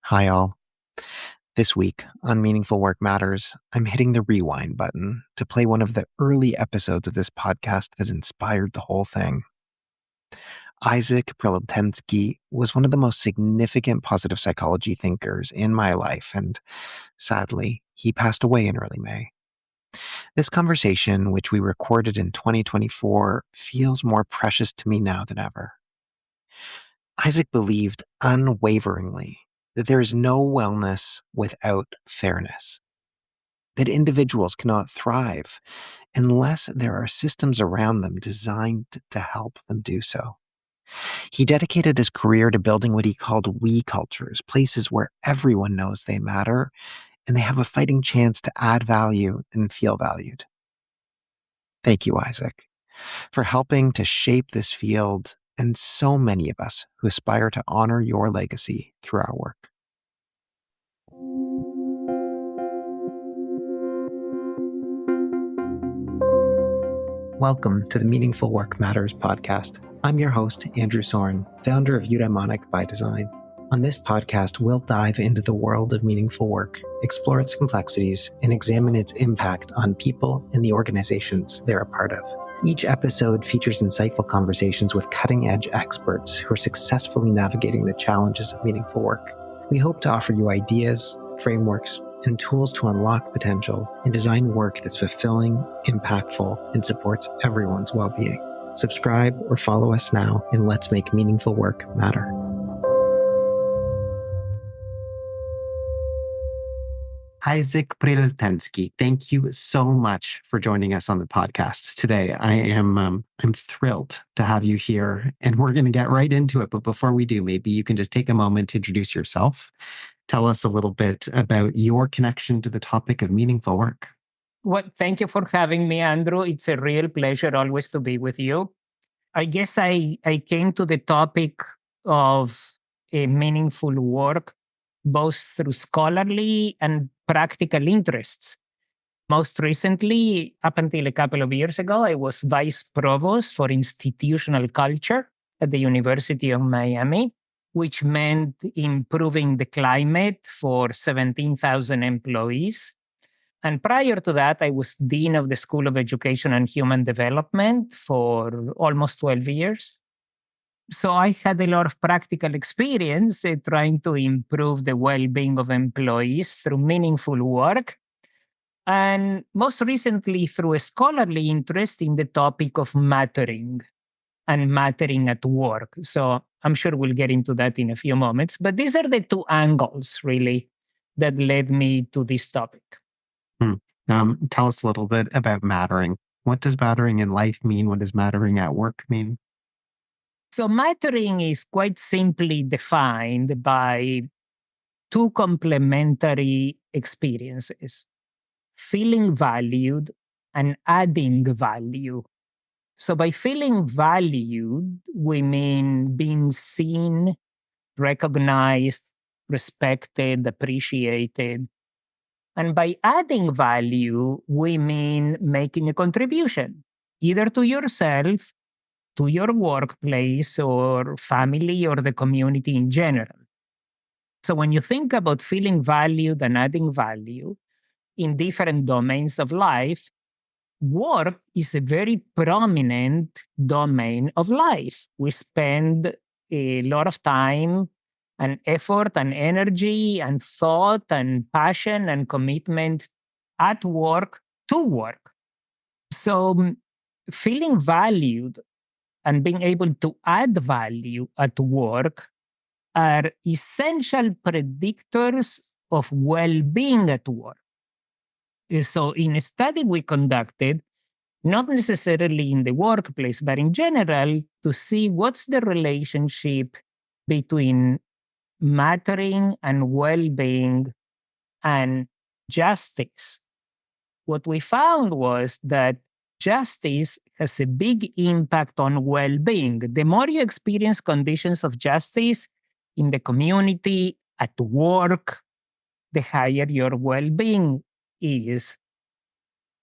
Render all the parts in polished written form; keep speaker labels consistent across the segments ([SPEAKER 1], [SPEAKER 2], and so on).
[SPEAKER 1] Hi, all. This week on Meaningful Work Matters, I'm hitting the rewind button to play one of the early episodes of this podcast that inspired the whole thing. Isaac Prilleltensky was one of the most significant positive psychology thinkers in my life, and sadly, he passed away in early May. This conversation, which we recorded in 2024, feels more precious to me now than ever. Isaac believed unwaveringly that there is no wellness without fairness, that individuals cannot thrive unless there are systems around them designed to help them do so. He dedicated his career to building what he called we cultures, places where everyone knows they matter and they have a fighting chance to add value and feel valued. Thank you, Isaac, for helping to shape this field and so many of us who aspire to honor your legacy through our work. Welcome to the Meaningful Work Matters podcast. I'm your host, Andrew Soren, founder of Eudaimonic by Design. On this podcast, we'll dive into the world of meaningful work, explore its complexities, and examine its impact on people and the organizations they're a part of. Each episode features insightful conversations with cutting-edge experts who are successfully navigating the challenges of meaningful work. We hope to offer you ideas, frameworks, and tools to unlock potential and design work that's fulfilling, impactful, and supports everyone's well-being. Subscribe or follow us now, and let's make meaningful work matter. Isaac Prilleltensky, thank you so much for joining us on the podcast today. I'm thrilled to have you here, and we're going to get right into it. But before we do, maybe you can just take a moment to introduce yourself. Tell us a little bit about your connection to the topic of meaningful work.
[SPEAKER 2] Well, thank you for having me, Andrew. It's a real pleasure always to be with you. I guess I came to the topic of meaningful work both through scholarly and practical interests. Most recently, up until a couple of years ago, I was vice provost for institutional culture at the University of Miami, which meant improving the climate for 17,000 employees. And prior to that, I was dean of the School of Education and Human Development for almost 12 years. So I had a lot of practical experience trying to improve the well-being of employees through meaningful work. And most recently, through a scholarly interest in the topic of mattering and mattering at work. So I'm sure we'll get into that in a few moments. But these are the two angles, really, that led me to this topic.
[SPEAKER 1] Tell us a little bit about mattering. What does mattering in life mean? What does mattering at work mean?
[SPEAKER 2] So mattering is quite simply defined by two complementary experiences: feeling valued and adding value. So by feeling valued, we mean being seen, recognized, respected, appreciated. And by adding value, we mean making a contribution, either to yourself, to your workplace, or family, or the community in general. So when you think about feeling valued and adding value in different domains of life, work is a very prominent domain of life. We spend a lot of time and effort and energy and thought and passion and commitment at work to work. So feeling valued and being able to add value at work are essential predictors of well-being at work. So in a study we conducted, not necessarily in the workplace, but in general, to see what's the relationship between mattering and well-being and justice. What we found was that justice has a big impact on well-being. The more you experience conditions of justice in the community, at work, the higher your well-being is.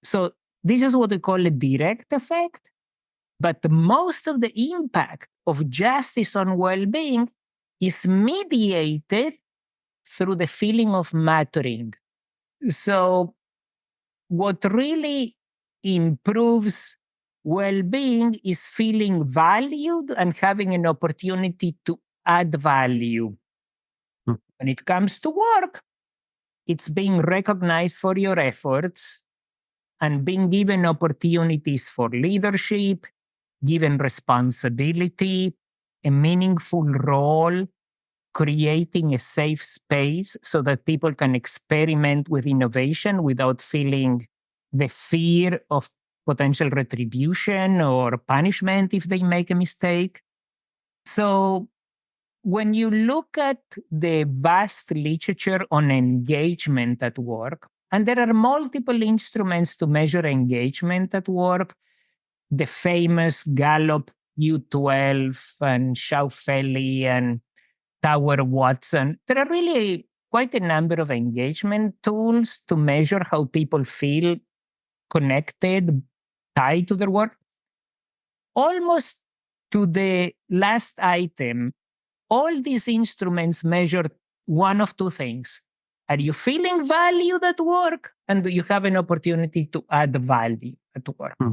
[SPEAKER 2] So this is what we call a direct effect. But most of the impact of justice on well-being is mediated through the feeling of mattering. So, what really improves well being is feeling valued and having an opportunity to add value.
[SPEAKER 1] Hmm.
[SPEAKER 2] When it comes to work, it's being recognized for your efforts and being given opportunities for leadership, given responsibility, a meaningful role, creating a safe space so that people can experiment with innovation without feeling the fear of potential retribution or punishment if they make a mistake. So, when you look at the vast literature on engagement at work, and there are multiple instruments to measure engagement at work, the famous Gallup U12 and Schaufeli and Tower Watson. There are really quite a number of engagement tools to measure how people feel connected, tied to their work. Almost to the last item, all these instruments measure one of two things. Are you feeling valued at work? And do you have an opportunity to add value at work?
[SPEAKER 1] Hmm.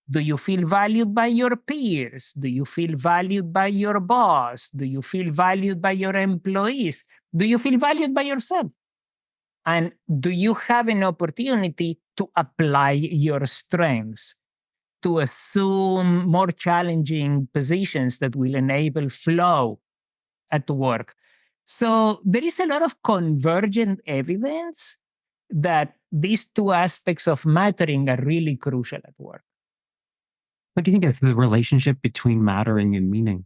[SPEAKER 2] Do you feel valued by your peers? Do you feel valued by your boss? Do you feel valued by your employees? Do you feel valued by yourself? And do you have an opportunity to apply your strengths, to assume more challenging positions that will enable flow at work? So there is a lot of convergent evidence that these two aspects of mattering are really crucial at work.
[SPEAKER 1] What do you think is the relationship between mattering and meaning?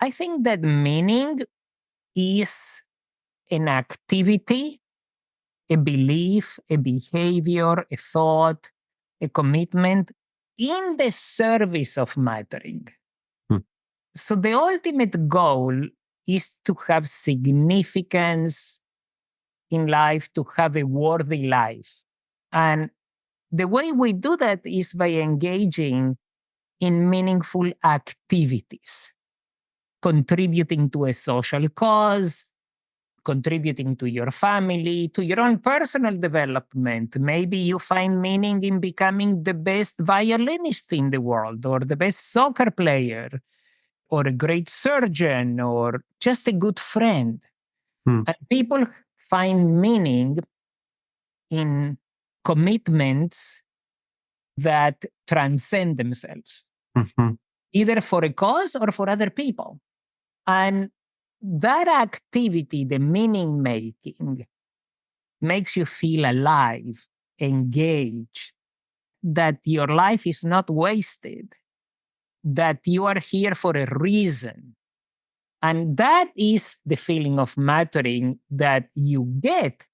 [SPEAKER 2] I think that meaning is an activity, a belief, a behavior, a thought, a commitment in the service of mattering.
[SPEAKER 1] Hmm.
[SPEAKER 2] So the ultimate goal is to have significance in life, to have a worthy life. And the way we do that is by engaging in meaningful activities, contributing to a social cause, contributing to your family, to your own personal development. Maybe you find meaning in becoming the best violinist in the world, or the best soccer player, or a great surgeon, or just a good friend.
[SPEAKER 1] Hmm.
[SPEAKER 2] And people find meaning in commitments that transcend themselves,
[SPEAKER 1] Mhm.
[SPEAKER 2] either for a cause or for other people. And that activity, the meaning making, makes you feel alive, engaged, that your life is not wasted, that you are here for a reason. And that is the feeling of mattering that you get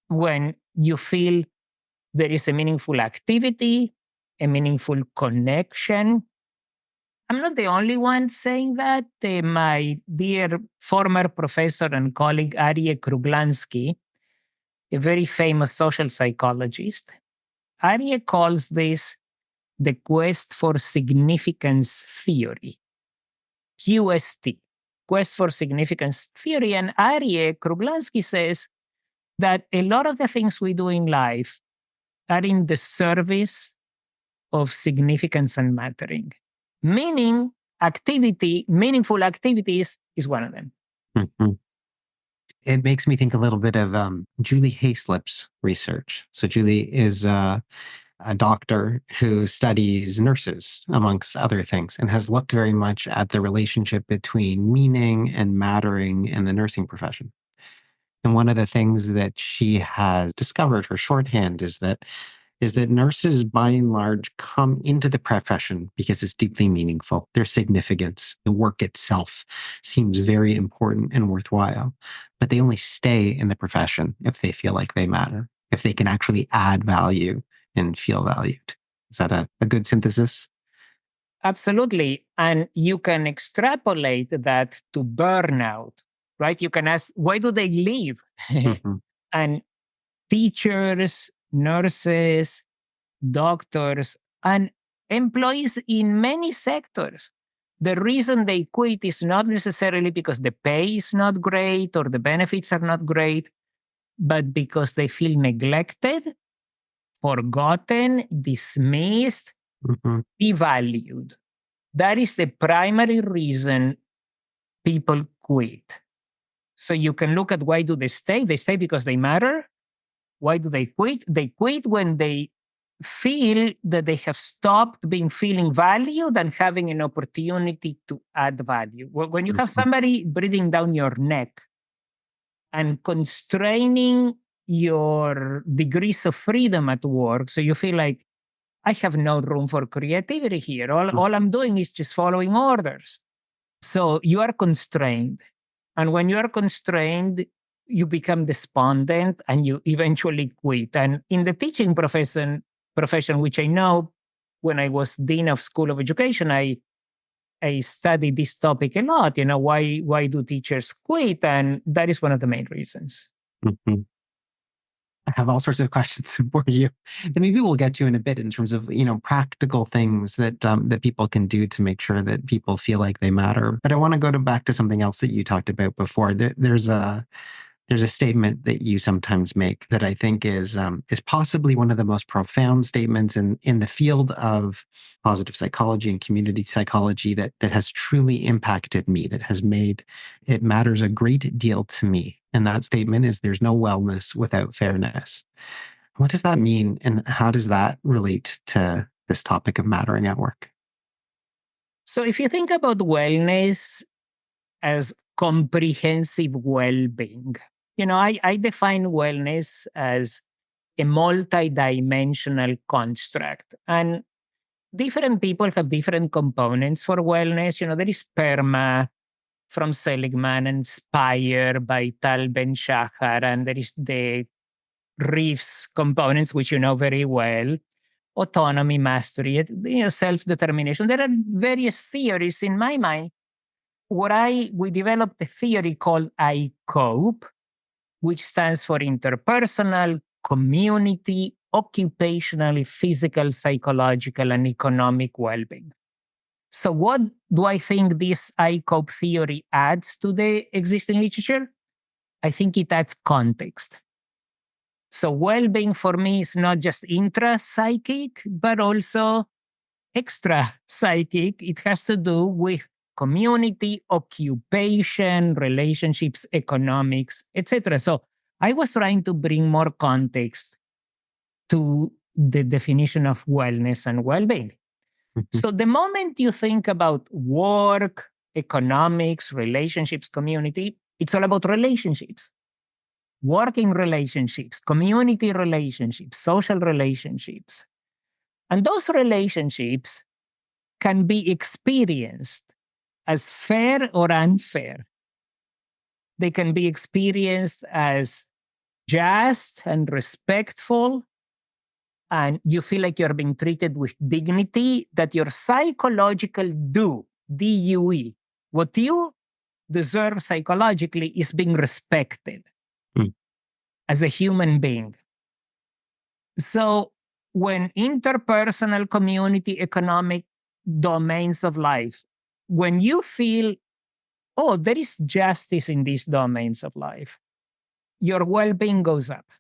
[SPEAKER 2] when you feel there is a meaningful activity, a meaningful connection. I'm not the only one saying that. My dear former professor and colleague Arye Kruglansky, a very famous social psychologist, Arye calls this the quest for significance theory, QST, quest for significance theory. And Arye Kruglansky says that a lot of the things we do in life are in the service of significance and mattering. Meaning, activity, meaningful activities is one of them.
[SPEAKER 1] Mhm. It makes me think a little bit of Julie Hayslip's research. So Julie is a doctor who studies nurses, amongst other things, and has looked very much at the relationship between meaning and mattering in the nursing profession. And one of the things that she has discovered, her shorthand, is that nurses, by and large, come into the profession because it's deeply meaningful. Their significance, the work itself seems very important and worthwhile. But they only stay in the profession if they feel like they matter, if they can actually add value and feel valued. Is that a good synthesis?
[SPEAKER 2] Absolutely. And you can extrapolate that to burnout, right? You can ask, why do they leave?
[SPEAKER 1] Mhm.
[SPEAKER 2] And teachers, nurses, doctors, and employees in many sectors, the reason they quit is not necessarily because the pay is not great or the benefits are not great, but because they feel neglected, forgotten, dismissed,
[SPEAKER 1] Mhm.
[SPEAKER 2] devalued. That is the primary reason people quit. So you can look at why do they stay? They stay because they matter. Why do they quit? They quit when they feel that they have stopped feeling valued and having an opportunity to add value. When you have
[SPEAKER 1] Mhm.
[SPEAKER 2] somebody breathing down your neck and constraining your degrees of freedom at work, so you feel like I have no room for creativity here. All I'm doing is just following orders. So you are constrained. And when you are constrained, you become despondent and you eventually quit. And in the teaching profession, which I know when I was dean of school of education, I studied this topic a lot. Why do teachers quit? And that is one of the main reasons.
[SPEAKER 1] Mhm. I have all sorts of questions for you that maybe we'll get to in a bit in terms of, practical things that people can do to make sure that people feel like they matter. But I want to go back to something else that you talked about before. There's a statement that you sometimes make that I think is possibly one of the most profound statements in the field of positive psychology and community psychology that has truly impacted me, that has made it matters a great deal to me. And that statement is there's no wellness without fairness. What does that mean? And how does that relate to this topic of mattering at work?
[SPEAKER 2] So if you think about wellness as comprehensive well-being, I define wellness as a multi-dimensional construct. And different people have different components for wellness. There is PERMA from Seligman, and Inspire by Tal Ben Shahar, and there is the Reeves components, which you know very well, autonomy, mastery, self-determination. There are various theories in my mind. We developed a theory called I COPE, which stands for interpersonal, community, occupational, physical, psychological, and economic well-being. So what do I think this I COPE theory adds to the existing literature? I think it adds context. So well-being for me is not just intra-psychic, but also extra-psychic. It has to do with community, occupation, relationships, economics, etc. So I was trying to bring more context to the definition of wellness and well-being.
[SPEAKER 1] Mhm.
[SPEAKER 2] So the moment you think about work, economics, relationships, community, it's all about relationships. Working relationships, community relationships, social relationships. And those relationships can be experienced as fair or unfair. They can be experienced as just and respectful, and you feel like you're being treated with dignity, that your psychological DUE, what you deserve psychologically is being respected
[SPEAKER 1] Mm.
[SPEAKER 2] as a human being. So when interpersonal, community, economic domains of life, when you feel, oh, there is justice in these domains of life, your well-being goes up.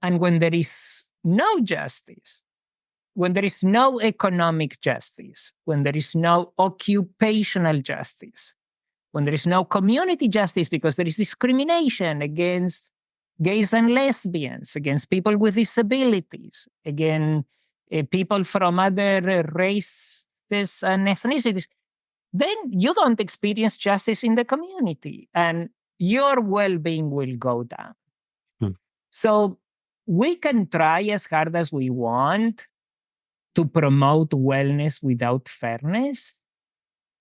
[SPEAKER 2] And when there is no justice, when there is no economic justice, when there is no occupational justice, when there is no community justice because there is discrimination against gays and lesbians, against people with disabilities, against people from other races and ethnicities, then you don't experience justice in the community and your well being will go down.
[SPEAKER 1] Mm.
[SPEAKER 2] So we can try as hard as we want to promote wellness without fairness,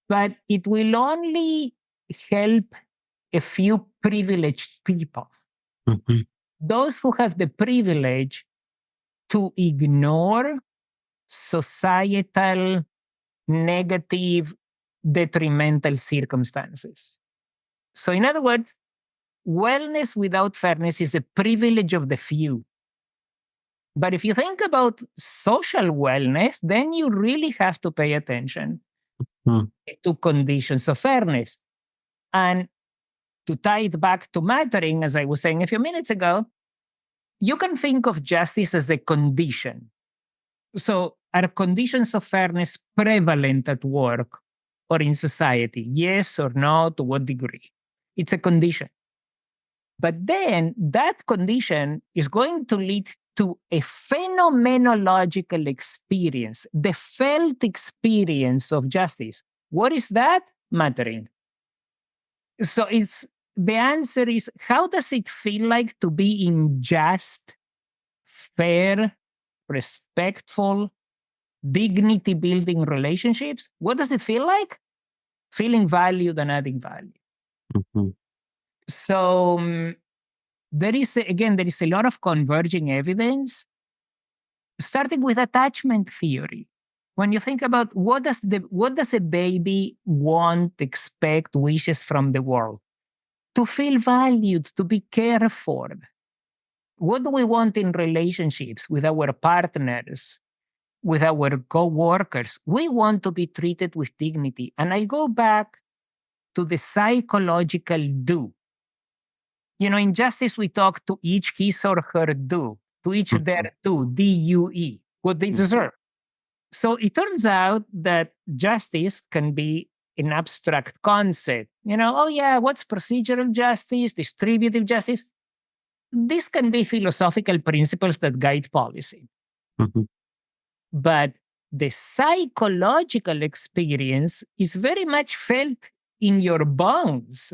[SPEAKER 2] but it will only help a few privileged people.
[SPEAKER 1] Mhm.
[SPEAKER 2] Those who have the privilege to ignore societal negative, detrimental circumstances. So, in other words, wellness without fairness is a privilege of the few. But if you think about social wellness, then you really have to pay attention
[SPEAKER 1] Hmm.
[SPEAKER 2] to conditions of fairness. And to tie it back to mattering, as I was saying a few minutes ago, you can think of justice as a condition. So, are conditions of fairness prevalent at work or in society? Yes or no? To what degree? It's a condition. But then that condition is going to lead to a phenomenological experience, the felt experience of justice. What is that? Mattering. So it's the answer is, how does it feel like to be in just, fair, respectful, dignity building relationships? What does it feel like? Feeling valued and adding value.
[SPEAKER 1] Mhm.
[SPEAKER 2] So there is a lot of converging evidence, starting with attachment theory. When you think about what does a baby want, expect, wishes from the world? To feel valued, to be cared for. What do we want in relationships with our partners, with our co-workers? We want to be treated with dignity. And I go back to the psychological do. You know, in justice, we talk to each his or her due, to each their
[SPEAKER 1] Mhm.
[SPEAKER 2] due, DUE, what they
[SPEAKER 1] Mhm.
[SPEAKER 2] deserve. So it turns out that justice can be an abstract concept. You know, oh yeah, what's procedural justice, distributive justice? These can be philosophical principles that guide policy.
[SPEAKER 1] Mhm.
[SPEAKER 2] But the psychological experience is very much felt in your bones.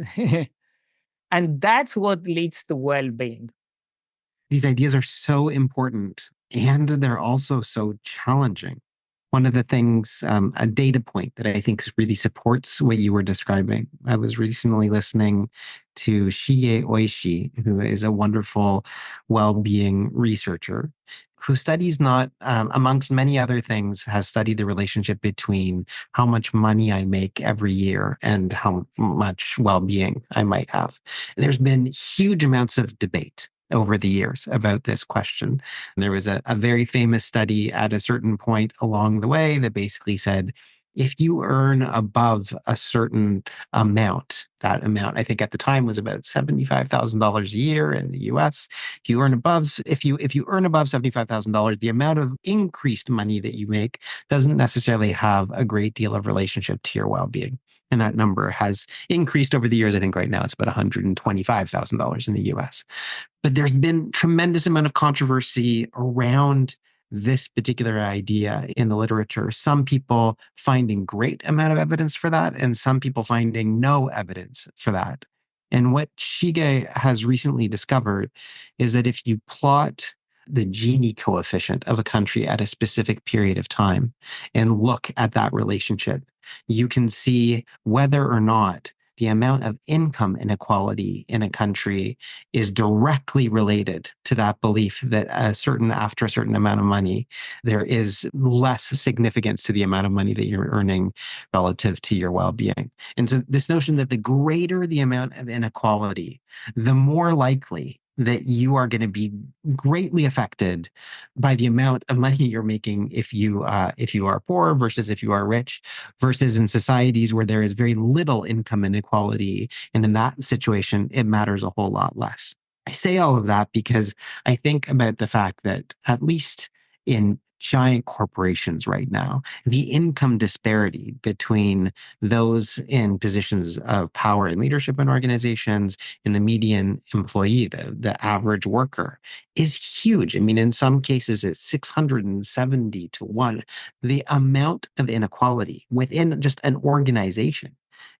[SPEAKER 2] And that's what leads to well being.
[SPEAKER 1] These ideas are so important and they're also so challenging. One of the things, a data point that I think really supports what you were describing. I was recently listening to Shige Oishi, who is a wonderful well-being researcher who studies not, amongst many other things, has studied the relationship between how much money I make every year and how much well-being I might have. There's been huge amounts of debate over the years about this question. There was a very famous study at a certain point along the way that basically said, if you earn above a certain amount, that amount, I think at the time was about $75,000 a year in the US. If you earn above $75,000, the amount of increased money that you make doesn't necessarily have a great deal of relationship to your well-being. And that number has increased over the years. I think right now it's about $125,000 in the US. But there's been tremendous amount of controversy around this particular idea in the literature. Some people finding great amount of evidence for that, and some people finding no evidence for that. And what Shige has recently discovered is that if you plot the Gini coefficient of a country at a specific period of time and look at that relationship, you can see whether or not the amount of income inequality in a country is directly related to that belief that after a certain amount of money, there is less significance to the amount of money that you're earning relative to your well-being. And so this notion that the greater the amount of inequality, the more likely that you are going to be greatly affected by the amount of money you're making if you are poor versus if you are rich, versus in societies where there is very little income inequality, and in that situation it matters a whole lot less. I say all of that because I think about the fact that at least in giant corporations right now, the income disparity between those in positions of power and leadership in organizations and the median employee, the average worker, is huge. I mean, in some cases, it's 670 to 1. The amount of inequality within just an organization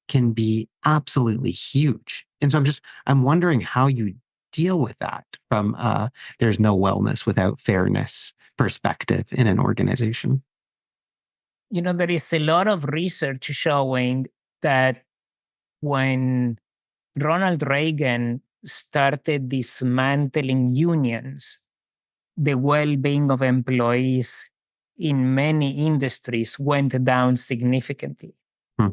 [SPEAKER 1] can be absolutely huge. And so I'm wondering how you deal with that from there's no wellness without fairness perspective in an organization.
[SPEAKER 2] You know, there is a lot of research showing that when Ronald Reagan started dismantling unions, the well being of employees in many industries went down significantly.
[SPEAKER 1] Hmm.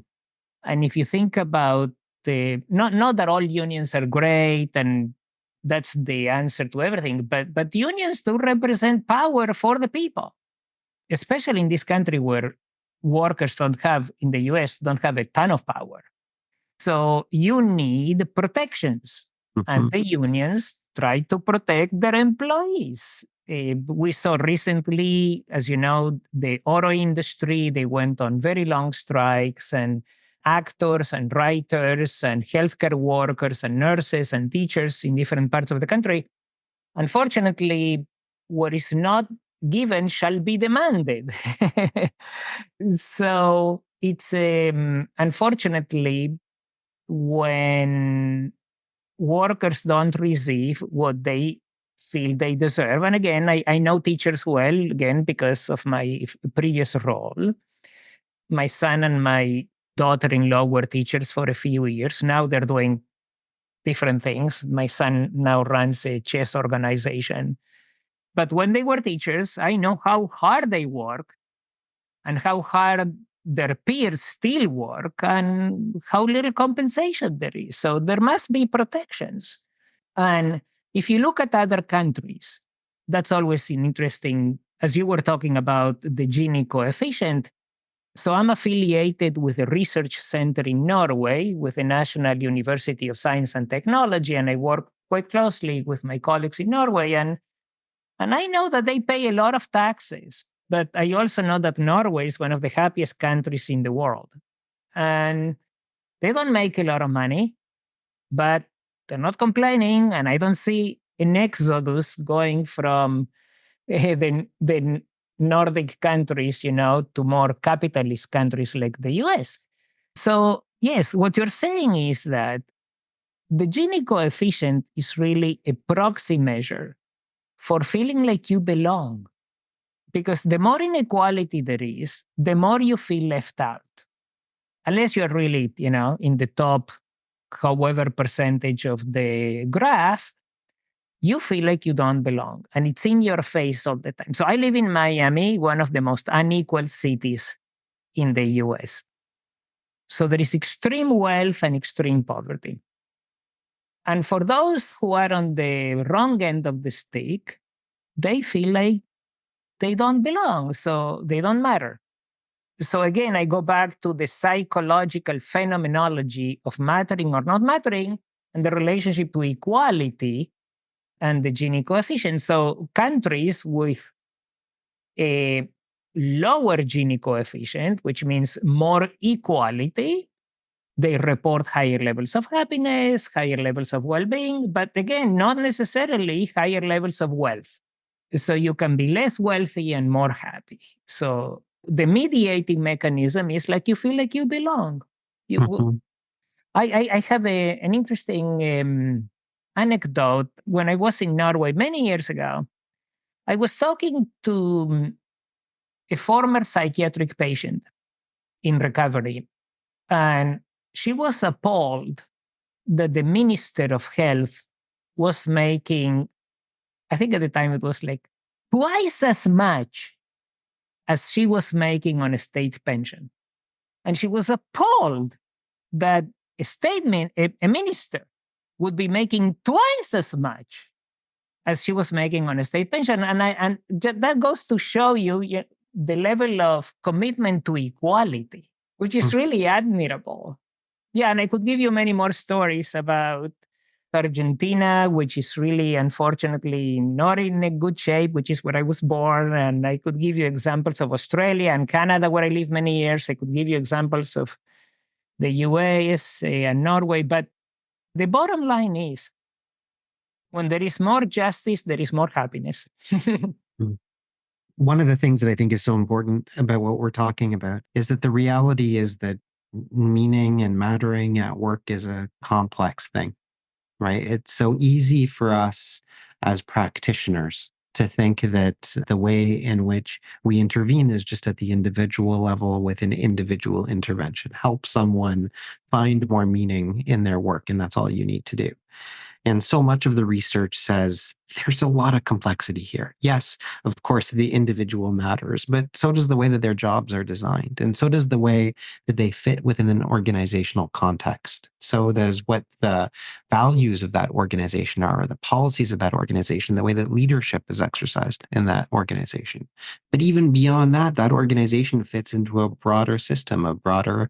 [SPEAKER 2] And if you think about not that all unions are great and that's the answer to everything, but unions do represent power for the people, especially in this country where workers don't have in the US, don't have a ton of power. So you need protections. And the unions try to protect their employees. We saw recently, as you know, the auto industry, they went on very long strikes, and actors and writers and healthcare workers and nurses and teachers in different parts of the country. Unfortunately, what is not given shall be demanded. So it's unfortunately when workers don't receive what they feel they deserve. And again, I know teachers well, again, because of my previous role. My son and my daughter in law were teachers for a few years. Now they're doing different things. My son now runs a chess organization. But when they were teachers, I know how hard they work and how hard their peers still work and how little compensation there is. So there must be protections. And if you look at other countries, that's always an interesting, as you were talking about the Gini coefficient. So I'm affiliated with a research center in Norway with the National University of Science and Technology, and I work quite closely with my colleagues in Norway. And I know that they pay a lot of taxes, but I also know that Norway is one of the happiest countries in the world. And they don't make a lot of money, but they're not complaining. And I don't see an exodus going from the Nordic countries, to more capitalist countries like the US. So, yes, what you're saying is that the Gini coefficient is really a proxy measure for feeling like you belong. Because the more inequality there is, the more you feel left out. Unless you're really, in the top, however percentage of the graph, you feel like you don't belong. And it's in your face all the time. So I live in Miami, one of the most unequal cities in the US. So there is extreme wealth and extreme poverty. And for those who are on the wrong end of the stick, they feel like they don't belong, so they don't matter. So again, I go back to the psychological phenomenology of mattering or not mattering and the relationship to equality and the Gini coefficient. So countries with a lower Gini coefficient, which means more equality, they report higher levels of happiness, higher levels of well-being, but again, not necessarily higher levels of wealth. So you can be less wealthy and more happy. So the mediating mechanism is like you feel like you belong. I have an interesting anecdote. When I was in Norway many years ago, I was talking to a former psychiatric patient in recovery, and she was appalled that the Minister of Health was making, I think at the time it was like twice as much as she was making on a state pension. And she was appalled that a minister would be making twice as much as she was making on a state pension. And that goes to show you the level of commitment to equality, which is really admirable. Yeah, and I could give you many more stories about Argentina, which is really unfortunately not in a good shape, which is where I was born. And I could give you examples of Australia and Canada, where I lived many years. I could give you examples of the US and Norway. But the bottom line is when there is more justice, there is more happiness.
[SPEAKER 1] One of the things that I think is so important about what we're talking about is that the reality is that meaning and mattering at work is a complex thing, right? It's so easy for us as practitioners to think that the way in which we intervene is just at the individual level with an individual intervention. Help someone find more meaning in their work, and that's all you need to do. And so much of the research says there's a lot of complexity here. Yes, of course, the individual matters, but so does the way that their jobs are designed. And so does the way that they fit within an organizational context. So does what the values of that organization are, the policies of that organization, the way that leadership is exercised in that organization. But even beyond that, that organization fits into a broader system, a broader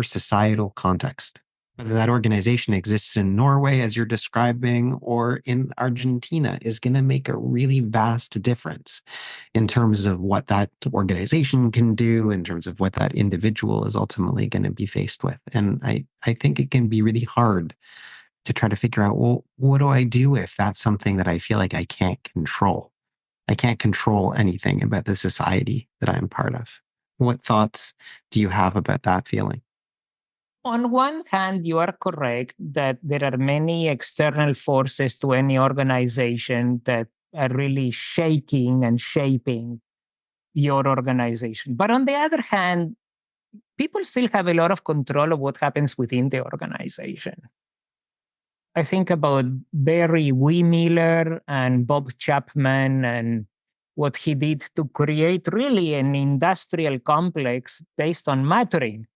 [SPEAKER 1] societal context. Whether that organization exists in Norway, as you're describing, or in Argentina, is going to make a really vast difference in terms of what that organization can do, in terms of what that individual is ultimately going to be faced with. And I think it can be really hard to try to figure out, well, what do I do if that's something that I feel like I can't control? I can't control anything about the society that I'm part of. What thoughts do you have about that feeling?
[SPEAKER 2] On one hand, you are correct that there are many external forces to any organization that are really shaking and shaping your organization. But on the other hand, people still have a lot of control of what happens within the organization. I think about Barry Wehmiller and Bob Chapman and what he did to create really an industrial complex based on mattering.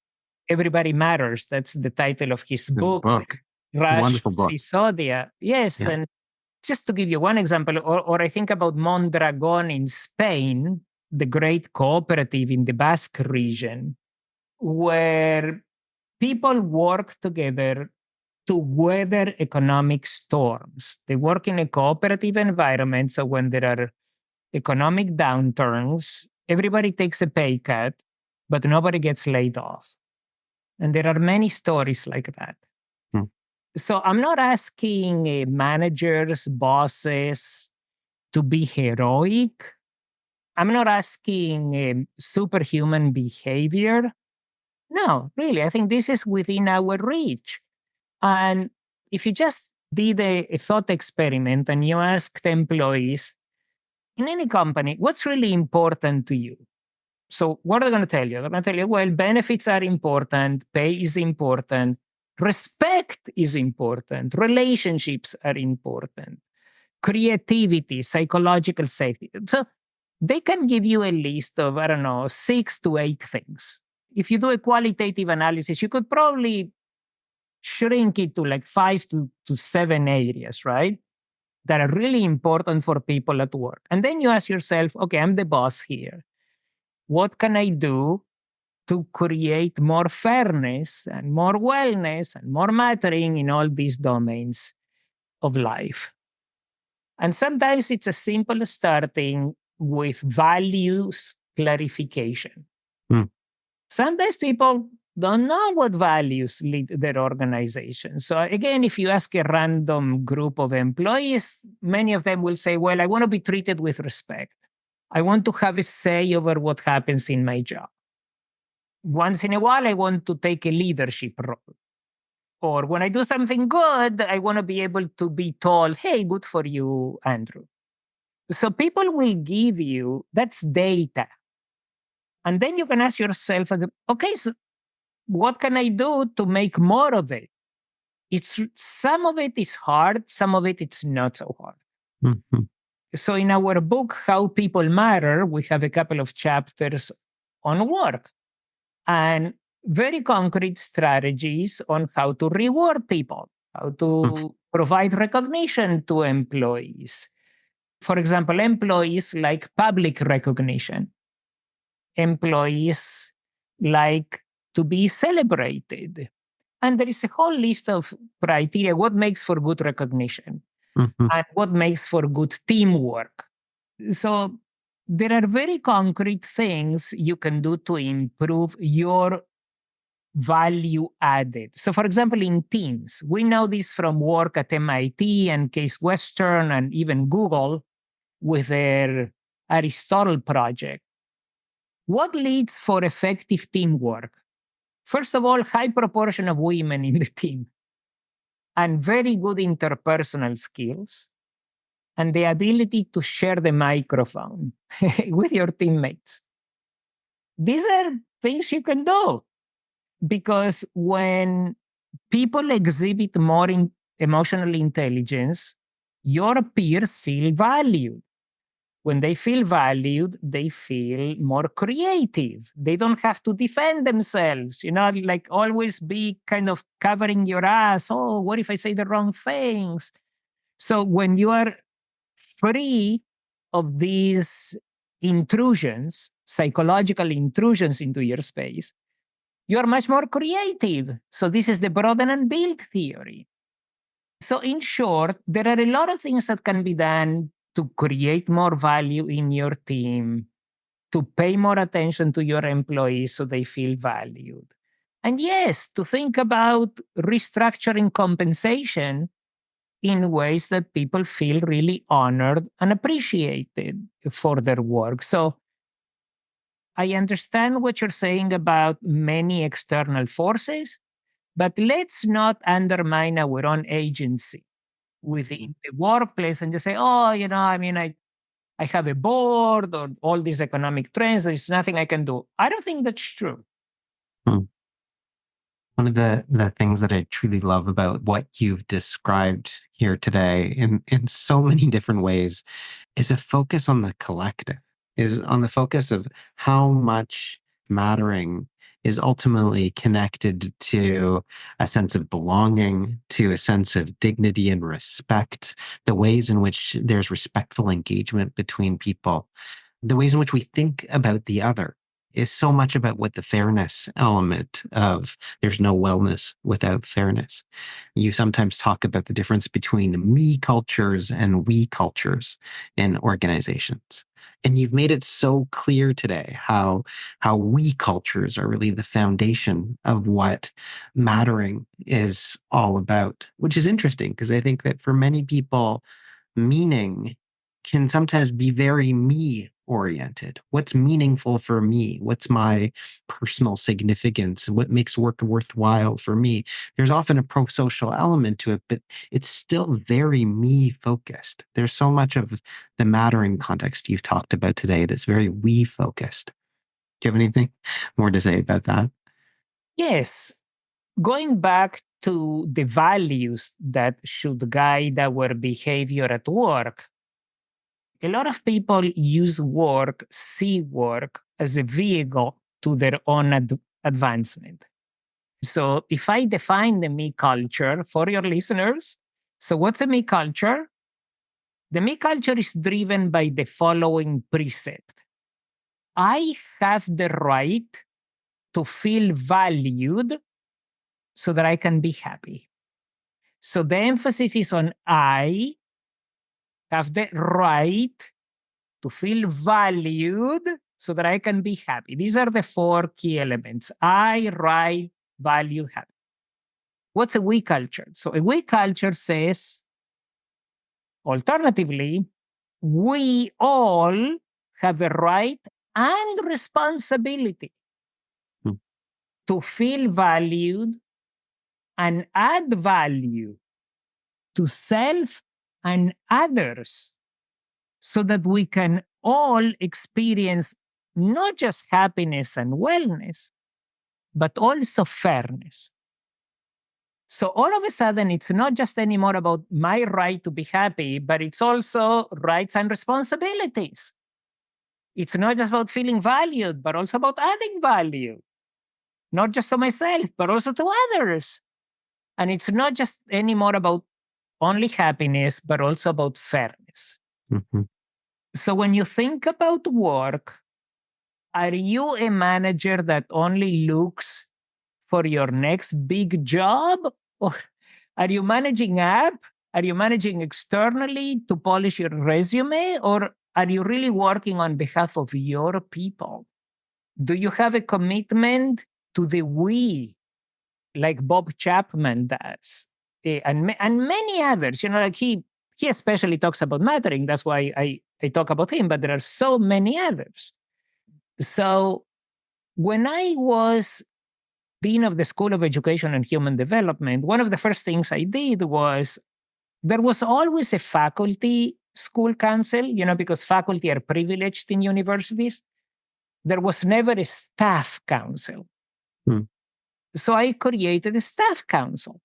[SPEAKER 2] Everybody Matters. That's the title of his
[SPEAKER 1] The
[SPEAKER 2] book.
[SPEAKER 1] book.
[SPEAKER 2] Rush
[SPEAKER 1] Wonderful book.
[SPEAKER 2] Sisodia. Yes.
[SPEAKER 1] Yeah.
[SPEAKER 2] And just to give you one example, or I think about Mondragon in Spain, the great cooperative in the Basque region, where people work together to weather economic storms. They work in a cooperative environment. So when there are economic downturns, everybody takes a pay cut, but nobody gets laid off. And there are many stories like that.
[SPEAKER 1] Hmm.
[SPEAKER 2] So I'm not asking managers, bosses to be heroic. I'm not asking superhuman behavior. No, really, I think this is within our reach. And if you just did a thought experiment and you asked employees in any company, what's really important to you? So, what are they going to tell you? They're going to tell you, well, benefits are important, pay is important, respect is important, relationships are important, creativity, psychological safety. So, they can give you a list of, I don't know, 6 to 8 things. If you do a qualitative analysis, you could probably shrink it to like 5 to 7 areas, right? That are really important for people at work. And then you ask yourself, okay, I'm the boss here. What can I do to create more fairness and more wellness and more mattering in all these domains of life? And sometimes it's as simple as starting with values clarification.
[SPEAKER 1] Hmm.
[SPEAKER 2] Sometimes people don't know what values lead their organization. So, again, if you ask a random group of employees, many of them will say, well, I want to be treated with respect. I want to have a say over what happens in my job. Once in a while, I want to take a leadership role. Or when I do something good, I want to be able to be told, hey, good for you, Andrew. So people will give you, that's data. And then you can ask yourself, okay, so what can I do to make more of it? It's some of it is hard, some of it it's not so hard.
[SPEAKER 1] Mm-hmm.
[SPEAKER 2] So in our book, How People Matter, we have a couple of chapters on work and very concrete strategies on how to reward people, how to provide recognition to employees. For example, employees like public recognition. Employees like to be celebrated. And there is a whole list of criteria what makes for good recognition
[SPEAKER 1] Mm-hmm.
[SPEAKER 2] and what makes for good teamwork. So there are very concrete things you can do to improve your value added. So, for example, in teams, we know this from work at MIT and Case Western and even Google with their Aristotle project. What leads for effective teamwork? First of all, high proportion of women in the team and very good interpersonal skills and the ability to share the microphone with your teammates. These are things you can do because when people exhibit more emotional intelligence, your peers feel valued. When they feel valued, they feel more creative. They don't have to defend themselves, like always be kind of covering your ass. Oh, what if I say the wrong things? So when you are free of these intrusions, psychological intrusions into your space, you are much more creative. So this is the broaden and build theory. So in short, there are a lot of things that can be done to create more value in your team, to pay more attention to your employees so they feel valued. And yes, to think about restructuring compensation in ways that people feel really honored and appreciated for their work. So I understand what you're saying about many external forces, but let's not undermine our own agency within the workplace and just say, oh, I have a board or all these economic trends. There's nothing I can do. I don't think that's true.
[SPEAKER 1] Hmm. One of the things that I truly love about what you've described here today in so many different ways is a focus on the collective, is on the focus of how much mattering is ultimately connected to a sense of belonging, to a sense of dignity and respect, the ways in which there's respectful engagement between people, the ways in which we think about the other is so much about what the fairness element of there's no wellness without fairness. You sometimes talk about the difference between me cultures and we cultures in organizations. And you've made it so clear today how we cultures are really the foundation of what mattering is all about, which is interesting because I think that for many people, meaning can sometimes be very me oriented. What's meaningful for me? What's my personal significance? What makes work worthwhile for me? There's often a pro-social element to it, but it's still very me focused. There's so much of the mattering context you've talked about today that's very we focused. Do you have anything more to say about that?
[SPEAKER 2] Yes. Going back to the values that should guide our behavior at work, a lot of people see work as a vehicle to their own advancement. So if I define the me culture for your listeners, so what's a me culture? The me culture is driven by the following precept. I have the right to feel valued so that I can be happy. So the emphasis is on I have the right to feel valued so that I can be happy. These are the four key elements. I, right, value, happy. What's a we culture? So a we culture says, alternatively, we all have a right and responsibility
[SPEAKER 1] Hmm.
[SPEAKER 2] to feel valued and add value to self and others so that we can all experience not just happiness and wellness, but also fairness. So all of a sudden, it's not just anymore about my right to be happy, but it's also rights and responsibilities. It's not just about feeling valued, but also about adding value, not just to myself, but also to others. And it's not just anymore about only happiness, but also about fairness.
[SPEAKER 1] Mm-hmm.
[SPEAKER 2] So when you think about work, are you a manager that only looks for your next big job? Or are you managing up? Are you managing externally to polish your resume? Or are you really working on behalf of your people? Do you have a commitment to the we, like Bob Chapman does? And many others, like he especially talks about mattering. That's why I talk about him, but there are so many others. So when I was dean of the School of Education and Human Development, one of the first things I did was there was always a faculty school council, because faculty are privileged in universities. There was never a staff council.
[SPEAKER 1] Hmm.
[SPEAKER 2] So I created a staff council.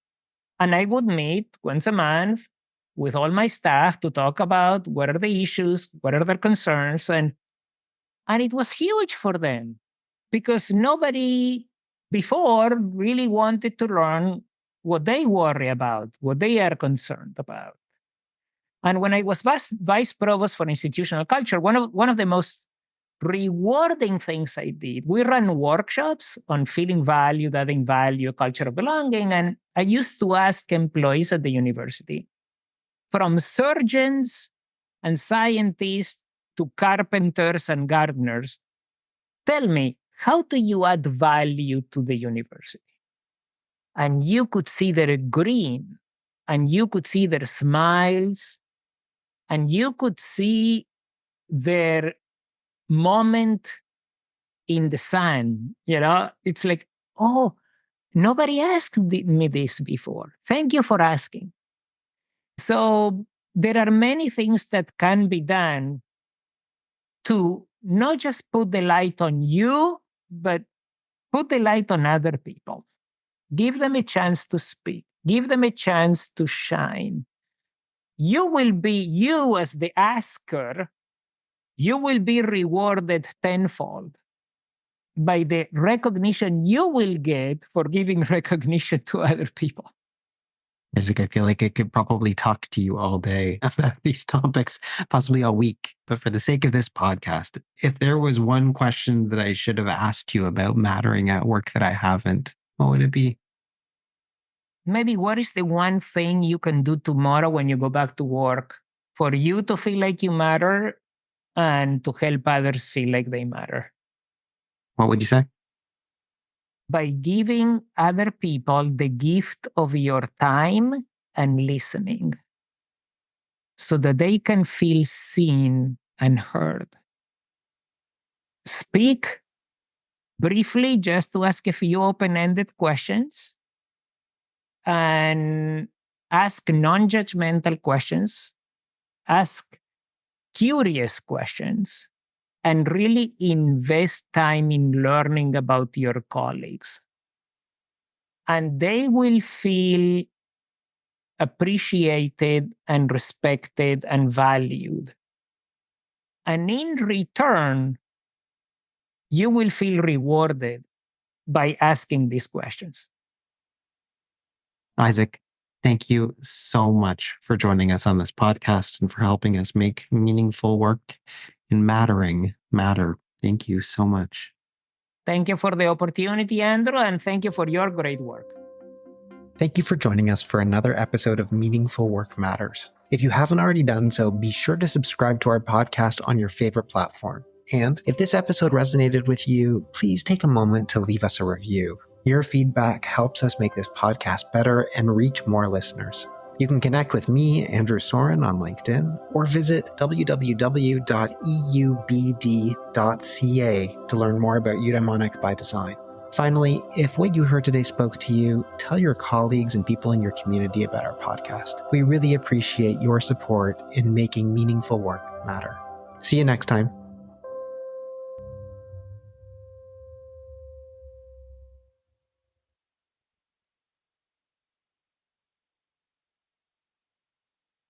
[SPEAKER 2] And I would meet once a month with all my staff to talk about what are the issues, what are their concerns. And it was huge for them because nobody before really wanted to learn what they worry about, what they are concerned about. And when I was vice provost for institutional culture, one of the most rewarding things I did, we ran workshops on feeling valued, adding value, culture of belonging. And I used to ask employees at the university, from surgeons and scientists to carpenters and gardeners, tell me, how do you add value to the university? And you could see their grin, and you could see their smiles, and you could see their moment in the sun. It's like, oh, nobody asked me this before. Thank you for asking. So there are many things that can be done to not just put the light on you, but put the light on other people. Give them a chance to speak. Give them a chance to shine. You as the asker, you will be rewarded tenfold by the recognition you will get for giving recognition to other people.
[SPEAKER 1] Isaac, I feel like I could probably talk to you all day about these topics, possibly all week. But for the sake of this podcast, if there was one question that I should have asked you about mattering at work that I haven't, what would it be?
[SPEAKER 2] Maybe what is the one thing you can do tomorrow when you go back to work for you to feel like you matter and to help others feel like they matter?
[SPEAKER 1] What would you say?
[SPEAKER 2] By giving other people the gift of your time and listening so that they can feel seen and heard. Speak briefly just to ask a few open-ended questions and ask non-judgmental questions, ask curious questions, and really invest time in learning about your colleagues. And they will feel appreciated and respected and valued. And in return, you will feel rewarded by asking these questions.
[SPEAKER 1] Isaac, thank you so much for joining us on this podcast and for helping us make meaningful work and mattering matter. Thank you so much.
[SPEAKER 2] Thank you for the opportunity, Andrew, and thank you for your great work.
[SPEAKER 1] Thank you for joining us for another episode of Meaningful Work Matters. If you haven't already done so, be sure to subscribe to our podcast on your favorite platform. And if this episode resonated with you, please take a moment to leave us a review. Your feedback helps us make this podcast better and reach more listeners. You can connect with me, Andrew Soren, on LinkedIn, or visit www.eubd.ca to learn more about Eudaimonic by Design. Finally, if what you heard today spoke to you, tell your colleagues and people in your community about our podcast. We really appreciate your support in making meaningful work matter. See you next time.